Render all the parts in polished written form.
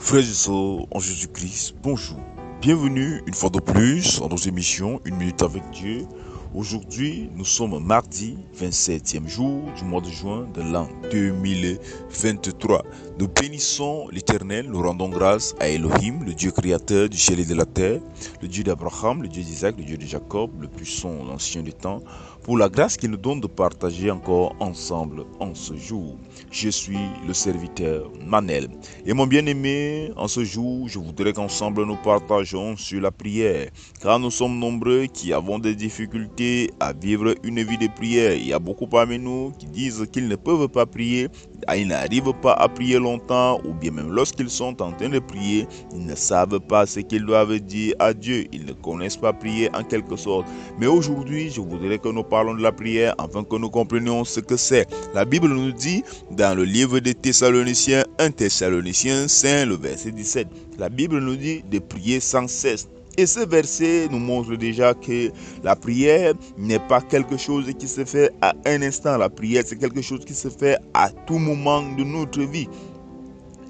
Frères et sœurs en Jésus-Christ, bonjour. Bienvenue une fois de plus dans nos émissions Une minute avec Dieu. Aujourd'hui, nous sommes mardi 27e jour du mois de juin de l'an 2023. Nous bénissons l'Éternel, nous rendons grâce à Elohim, le Dieu créateur du ciel et de la terre, le Dieu d'Abraham, le Dieu d'Isaac, le Dieu de Jacob, le puissant, l'ancien des temps, pour la grâce qu'il nous donne de partager encore ensemble en ce jour. Je suis le serviteur Manel. Et mon bien-aimé, en ce jour, je voudrais qu'ensemble nous partageons sur la prière, car nous sommes nombreux qui avons des difficultés à vivre une vie de prière. Il y a beaucoup parmi nous qui disent qu'ils ne peuvent pas prier, ils n'arrivent pas à prier longtemps, ou bien même lorsqu'ils sont en train de prier, ils ne savent pas ce qu'ils doivent dire à Dieu. Ils ne connaissent pas prier en quelque sorte. Mais aujourd'hui, je voudrais que nous parlons de la prière afin que nous comprenions ce que c'est. La Bible nous dit dans le livre des Thessaloniciens, 1 Thessaloniciens 5, le verset 17, la Bible nous dit de prier sans cesse. Et ce verset nous montre déjà que la prière n'est pas quelque chose qui se fait à un instant. La prière, c'est quelque chose qui se fait à tout moment de notre vie.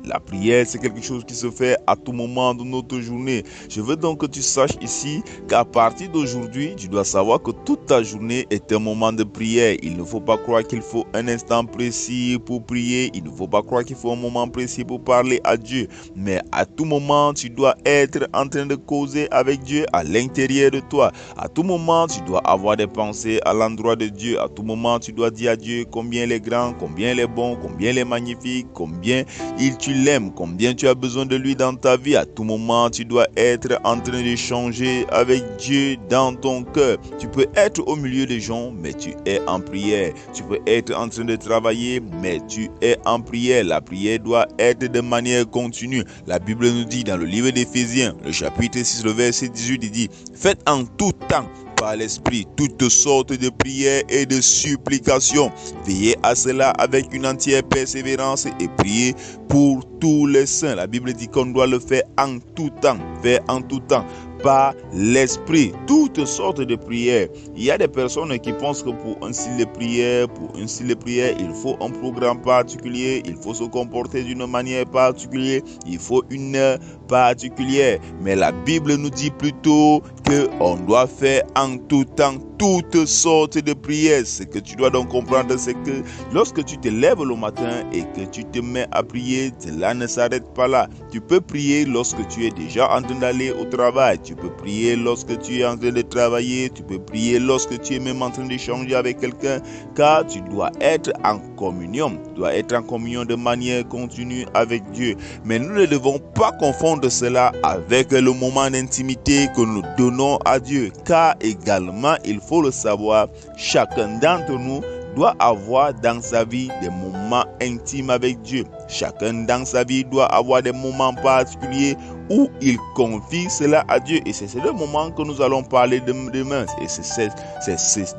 La prière, c'est quelque chose qui se fait à tout moment de notre journée. Je veux donc que tu saches ici qu'à partir d'aujourd'hui, tu dois savoir que toute ta journée est un moment de prière. Il ne faut pas croire qu'il faut un instant précis pour prier. Il ne faut pas croire qu'il faut un moment précis pour parler à Dieu. Mais à tout moment, tu dois être en train de causer avec Dieu à l'intérieur de toi. À tout moment, tu dois avoir des pensées à l'endroit de Dieu. À tout moment, tu dois dire à Dieu combien il est grand, combien il est bon, combien il est magnifique, combien tu l'aimes, combien tu as besoin de lui dans ta vie. À tout moment, tu dois être en train d'échanger avec Dieu dans ton cœur. Tu peux être au milieu des gens, mais tu es en prière. Tu peux être en train de travailler, mais tu es en prière. La prière doit être de manière continue. La Bible nous dit dans le livre d'Éphésiens, le chapitre 6, le verset 18, il dit « Faites en tout temps par l'Esprit toutes sortes de prières et de supplications. Veillez à cela avec une entière persévérance et priez pour tous les saints. » La Bible dit qu'on doit le faire en tout temps. Faire en tout temps par l'Esprit, toutes sortes de prières. Il y a des personnes qui pensent que pour un style de prière, il faut un programme particulier, il faut se comporter d'une manière particulière, il faut une heure particulière. Mais la Bible nous dit plutôt qu'on doit faire en tout temps toutes sortes de prières. Ce que tu dois donc comprendre, c'est que lorsque tu te lèves le matin et que tu te mets à prier, cela ne s'arrête pas là. Tu peux prier lorsque tu es déjà en train d'aller au travail. Tu peux prier lorsque tu es en train de travailler. Tu peux prier lorsque tu es même en train d'échanger avec quelqu'un. Car tu dois être en communion. Tu dois être en communion de manière continue avec Dieu. Mais nous ne devons pas confondre cela avec le moment d'intimité que nous donnons à Dieu. Car également, il faut le savoir, chacun d'entre nous doit avoir dans sa vie des moments intimes avec Dieu. Chacun dans sa vie doit avoir des moments particuliers où il confie cela à Dieu. Et c'est le moment que nous allons parler demain. Et c'est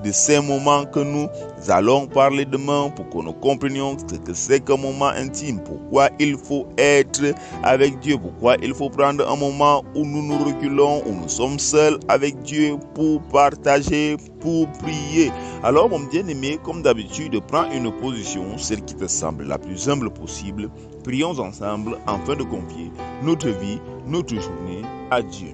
de ces moments que nous allons parler demain pour que nous comprenions ce que c'est qu'un moment intime. Pourquoi il faut être avec Dieu. Pourquoi il faut prendre un moment où nous nous reculons, où nous sommes seuls avec Dieu pour partager, pour prier. Alors mon bien-aimé, comme d'habitude, prends une position, celle qui te semble la plus humble possible. Prions ensemble afin de confier notre vie, notre journée à Dieu.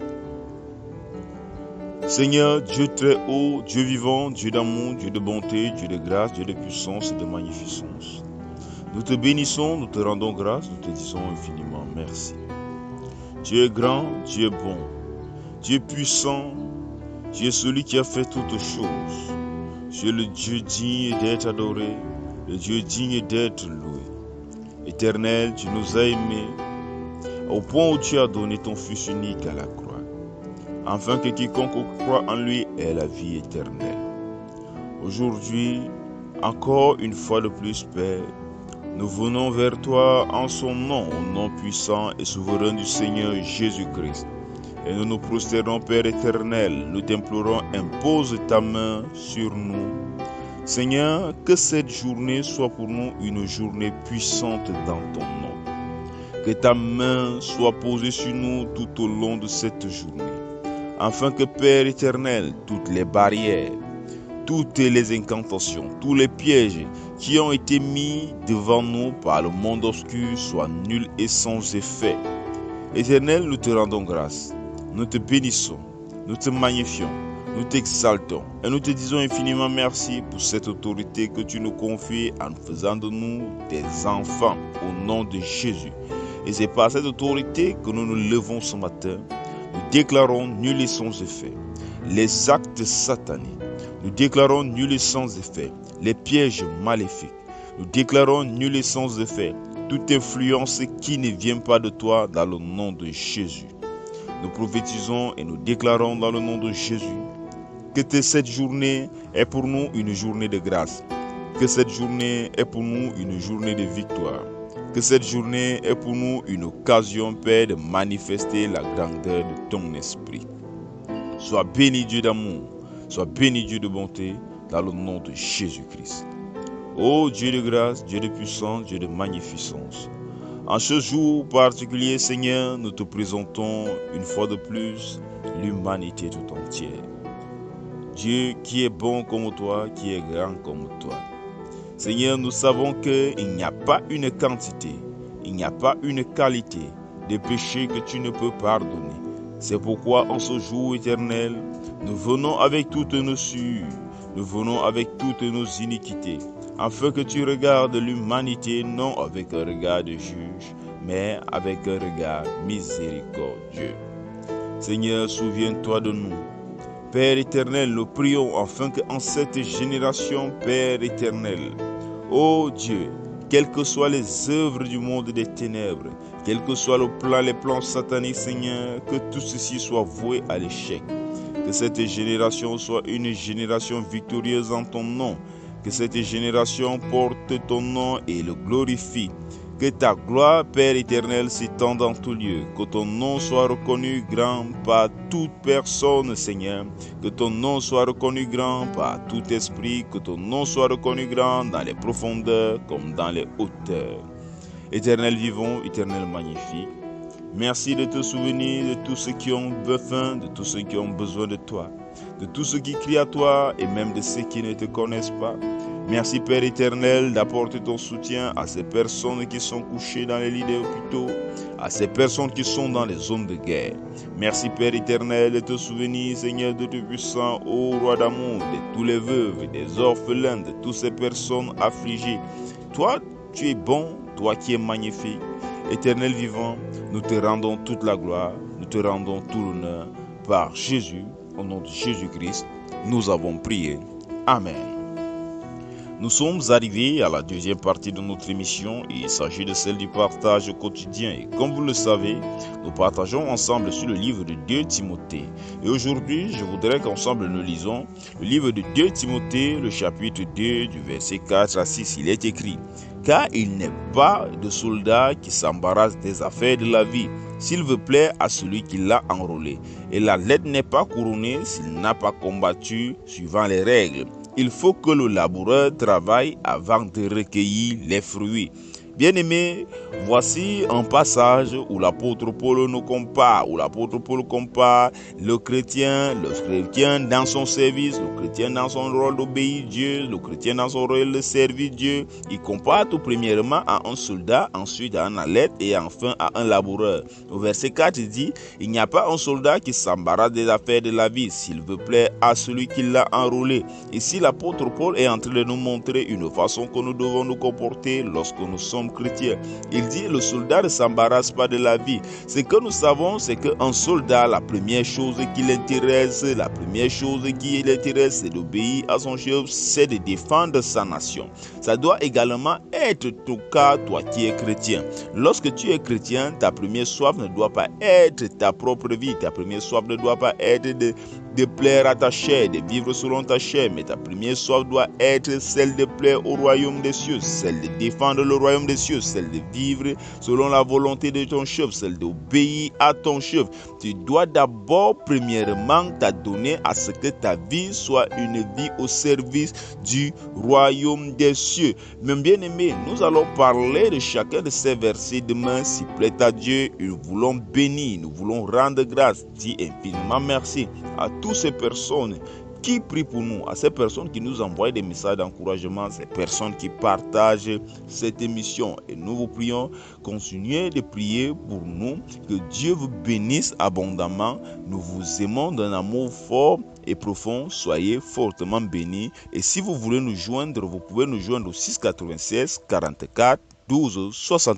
Seigneur, Dieu très haut, Dieu vivant, Dieu d'amour, Dieu de bonté, Dieu de grâce, Dieu de puissance et de magnificence. Nous te bénissons, nous te rendons grâce, nous te disons infiniment merci. Dieu est grand, Dieu est bon, Dieu est puissant, Dieu est celui qui a fait toutes choses. Dieu est le Dieu digne d'être adoré, le Dieu digne d'être loué. Éternel, tu nous as aimés au point où tu as donné ton Fils unique à la croix, afin que quiconque croit en lui ait la vie éternelle. Aujourd'hui, encore une fois de plus, Père, nous venons vers toi en son nom, au nom puissant et souverain du Seigneur Jésus-Christ. Et nous nous prosternons, Père éternel, nous t'implorons, impose ta main sur nous. Seigneur, que cette journée soit pour nous une journée puissante dans ton nom. Que ta main soit posée sur nous tout au long de cette journée. Afin que, Père éternel, toutes les barrières, toutes les incantations, tous les pièges qui ont été mis devant nous par le monde obscur soient nuls et sans effet. Éternel, nous te rendons grâce, nous te bénissons, nous te magnifions, nous t'exaltons et nous te disons infiniment merci pour cette autorité que tu nous confies en faisant de nous des enfants au nom de Jésus. Et c'est par cette autorité que nous nous levons ce matin. Nous déclarons nul et sans effet les actes sataniques. Nous déclarons nul et sans effet les pièges maléfiques. Nous déclarons nul et sans effet toute influence qui ne vient pas de toi dans le nom de Jésus. Nous prophétisons et nous déclarons dans le nom de Jésus que cette journée est pour nous une journée de grâce. Que cette journée est pour nous une journée de victoire. Que cette journée est pour nous une occasion, Père, de manifester la grandeur de ton esprit. Sois béni Dieu d'amour, sois béni Dieu de bonté, dans le nom de Jésus-Christ. Ô Dieu de grâce, Dieu de puissance, Dieu de magnificence. En ce jour particulier, Seigneur, nous te présentons une fois de plus l'humanité tout entière. Dieu qui est bon comme toi, qui est grand comme toi. Seigneur, nous savons qu'il n'y a pas une quantité, il n'y a pas une qualité de péché que tu ne peux pardonner. C'est pourquoi en ce jour éternel, nous venons avec toutes nos souillures, nous venons avec toutes nos iniquités, afin que tu regardes l'humanité non avec un regard de juge, mais avec un regard miséricordieux. Seigneur, souviens-toi de nous. Père éternel, nous prions afin qu'en cette génération, Père éternel, ô Dieu, quelles que soient les œuvres du monde des ténèbres, quels que soient les plans sataniques, Seigneur, que tout ceci soit voué à l'échec. Que cette génération soit une génération victorieuse en ton nom. Que cette génération porte ton nom et le glorifie. Que ta gloire, Père éternel, s'étende dans tout lieu. Que ton nom soit reconnu grand par toute personne, Seigneur. Que ton nom soit reconnu grand par tout esprit. Que ton nom soit reconnu grand dans les profondeurs comme dans les hauteurs. Éternel vivant, éternel magnifique. Merci de te souvenir de tous ceux qui ont besoin, de tous ceux qui ont besoin de toi. De tous ceux qui crient à toi et même de ceux qui ne te connaissent pas. Merci Père éternel d'apporter ton soutien à ces personnes qui sont couchées dans les lits des hôpitaux, à ces personnes qui sont dans les zones de guerre. Merci Père éternel de te souvenir, Seigneur de Dieu puissant, ô roi d'amour, de tous les veuves, des orphelins, de toutes ces personnes affligées. Toi, tu es bon, toi qui es magnifique. Éternel vivant, nous te rendons toute la gloire, nous te rendons tout l'honneur par Jésus, au nom de Jésus-Christ, nous avons prié. Amen. Nous sommes arrivés à la deuxième partie de notre émission et il s'agit de celle du partage quotidien. Et comme vous le savez, nous partageons ensemble sur le livre de 2 Timothée. Et aujourd'hui, je voudrais qu'ensemble nous lisons le livre de 2 Timothée, le chapitre 2, du verset 4 à 6. Il est écrit: car il n'est pas de soldat qui s'embarrasse des affaires de la vie, s'il veut plaire à celui qui l'a enrôlé. Et la lettre n'est pas couronnée s'il n'a pas combattu suivant les règles. Il faut que le laboureur travaille avant de recueillir les fruits. Bien-aimés, voici un passage où l'apôtre Paul nous compare, le chrétien dans son service, le chrétien dans son rôle d'obéir Dieu, le chrétien dans son rôle de servir Dieu. Il compare tout premièrement à un soldat, ensuite à un athlète et enfin à un laboureur. Au verset 4, il dit: il n'y a pas un soldat qui s'embarrasse des affaires de la vie s'il veut plaire à celui qui l'a enrôlé. Ici, l'apôtre Paul est en train de nous montrer une façon que nous devons nous comporter lorsque nous sommes chrétiens. Il dit: le soldat ne s'embarrasse pas de la vie. Ce que nous savons, c'est qu'un soldat, la première chose qui l'intéresse, c'est d'obéir à son chef, c'est de défendre sa nation. Ça doit également être ton cas, toi qui es chrétien. Lorsque tu es chrétien, ta première soif ne doit pas être ta propre vie, ta première soif ne doit pas être de plaire à ta chair, de vivre selon ta chair, mais ta première soif doit être celle de plaire au royaume des cieux, celle de défendre le royaume des cieux, celle de vivre selon la volonté de ton chef, celle d'obéir à ton chef. Tu dois d'abord, premièrement, t'adonner à ce que ta vie soit une vie au service du royaume des cieux. Même bien aimé, nous allons parler de chacun de ces versets demain. S'il plaît à Dieu, nous voulons bénir, nous voulons rendre grâce, dire infiniment merci à toutes ces personnes Qui prie pour nous? À ces personnes qui nous envoient des messages d'encouragement, ces personnes qui partagent cette émission. Et nous vous prions, continuez de prier pour nous, que Dieu vous bénisse abondamment. Nous vous aimons d'un amour fort et profond. Soyez fortement bénis. Et si vous voulez nous joindre, vous pouvez nous joindre au 696 44 12 60.